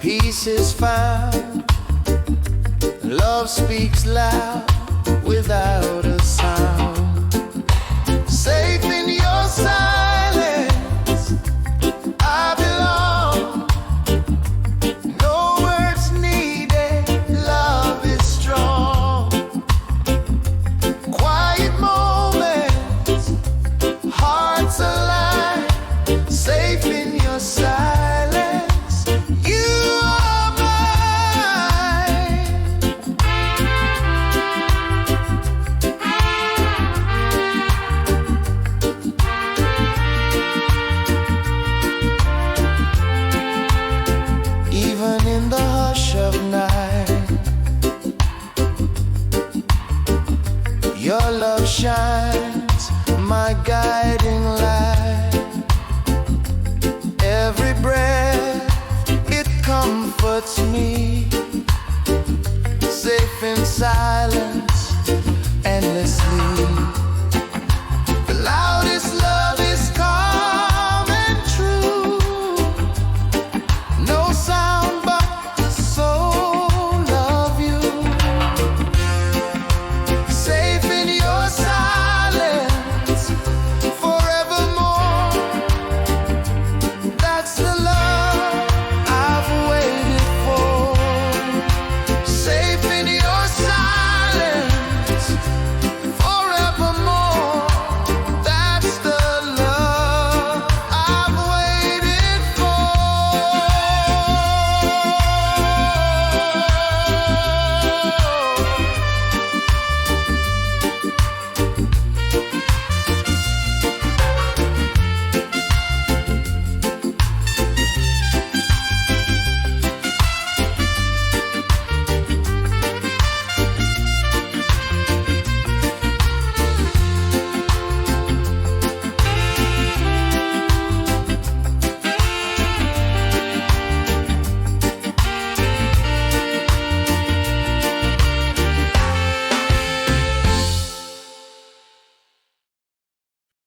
peace is found. Love speaks loud without a sound. Safe in your silence, I belong. No words needed, love is strong. Quiet moments, hearts align. Safe in your silence, you are mine. Even in the hush of night, your love shines, my guiding light. Every breath, it comforts me. Safe in silence, endlessly.